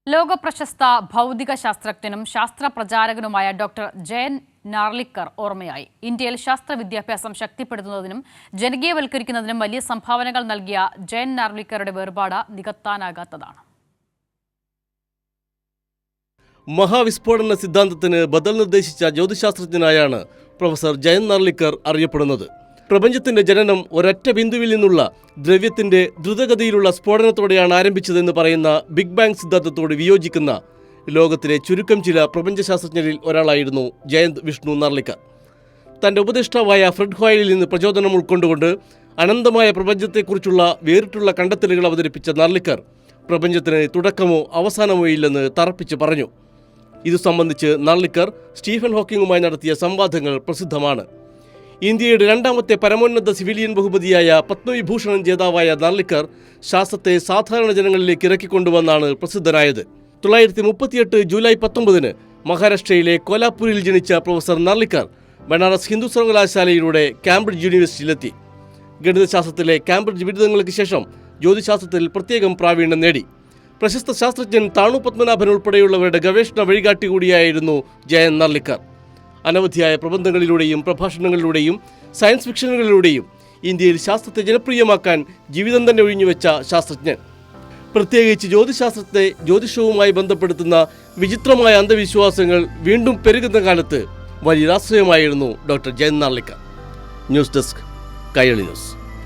ലോകപ്രശസ്ത ഭൗതിക ശാസ്ത്രജ്ഞനും ശാസ്ത്ര പ്രചാരകനുമായ ഡോക്ടർ ജയൻ നാർലിക്കർ ഓർമ്മയായി. ഇന്ത്യയിൽ ശാസ്ത്ര വിദ്യാഭ്യാസം ശക്തിപ്പെടുത്തുന്നതിനും ജനകീയവൽക്കരിക്കുന്നതിനും വലിയ സംഭാവനകൾ നൽകിയ ജയൻ നാർലിക്കറുടെ വേർപാട് നികത്താനാകാത്തതാണ്. മഹാവിസ്ഫോടന സിദ്ധാന്തത്തിന് ബദൽ നിർദ്ദേശിച്ച ജ്യോതിശാസ്ത്രജ്ഞനായാണ് പ്രൊഫസർ ജയൻ നാർലിക്കർ അറിയപ്പെടുന്നത്. പ്രപഞ്ചത്തിന്റെ ജനനം ഒരൊറ്റ ബിന്ദുവിൽ നിന്നുള്ള ദ്രവ്യത്തിന്റെ ദ്രുതഗതിയിലുള്ള സ്ഫോടനത്തോടെയാണ് ആരംഭിച്ചതെന്ന് പറയുന്ന ബിഗ് ബാങ് സിദ്ധാന്തത്തോട് വിയോജിക്കുന്ന ലോകത്തിലെ ചുരുക്കം ചില പ്രപഞ്ചശാസ്ത്രജ്ഞരിൽ ഒരാളായിരുന്നു ജയന്ത് വിഷ്ണു നാർലിക്കർ. തന്റെ ഉപദേഷ്ടാവായ ഫ്രെഡ് ഹോയലിൽ നിന്ന് പ്രചോദനം ഉൾക്കൊണ്ടുകൊണ്ട് അനന്തമായ പ്രപഞ്ചത്തെക്കുറിച്ചുള്ള വേറിട്ടുള്ള കണ്ടെത്തലുകൾ അവതരിപ്പിച്ച നാർലിക്കർ പ്രപഞ്ചത്തിന് തുടക്കമോ അവസാനമോ ഇല്ലെന്ന് തറപ്പിച്ച് പറഞ്ഞു. ഇതു സംബന്ധിച്ച് നാർലിക്കർ സ്റ്റീഫൻ ഹോക്കിങ്ങുമായി നടത്തിയ സംവാദങ്ങൾ പ്രസിദ്ധമാണ്. ഇന്ത്യയുടെ രണ്ടാമത്തെ പരമോന്നത സിവിലിയൻ ബഹുമതിയായ പത്മവിഭൂഷൺ ജേതാവായ നാർലിക്കർ ശാസ്ത്രത്തെ സാധാരണ ജനങ്ങളിലേക്ക് ഇറക്കിക്കൊണ്ടുവന്നാണ് പ്രസിദ്ധനായത്. 1938 ജൂലൈ 19 മഹാരാഷ്ട്രയിലെ കോലാപൂരിൽ ജനിച്ച പ്രൊഫസർ നാർലിക്കർ ബനാറസ് ഹിന്ദു സർവകലാശാലയിലൂടെ കാംബ്രിഡ്ജ് യൂണിവേഴ്സിറ്റിയിലെത്തി. ഗണിതശാസ്ത്രത്തിലെ കാംബ്രിഡ്ജ് ബിരുദങ്ങൾക്ക് ശേഷം ജ്യോതിശാസ്ത്രത്തിൽ പ്രത്യേകം പ്രാവീണ്യം നേടി. പ്രശസ്ത ശാസ്ത്രജ്ഞൻ താണു പത്മനാഭൻ ഉൾപ്പെടെയുള്ളവരുടെ ഗവേഷണ വഴികാട്ടി കൂടിയായിരുന്നു ജയൻ നാർലിക്കർ. അനവധിയായ പ്രബന്ധങ്ങളിലൂടെയും പ്രഭാഷണങ്ങളിലൂടെയും സയൻസ് ഫിക്ഷനുകളിലൂടെയും ഇന്ത്യയിൽ ശാസ്ത്രത്തെ ജനപ്രിയമാക്കാൻ ജീവിതം തന്നെ ഒഴിഞ്ഞുവെച്ച ശാസ്ത്രജ്ഞൻ. പ്രത്യേകിച്ച് ജ്യോതിശാസ്ത്രത്തെ ജ്യോതിഷവുമായി ബന്ധപ്പെടുത്തുന്ന വിചിത്രമായ അന്ധവിശ്വാസങ്ങൾ വീണ്ടും പെരുകുന്ന കാലത്ത് വലിയൊരാശ്രയമായിരുന്നു doctor Jayant Narlikar. News desk Kairali news.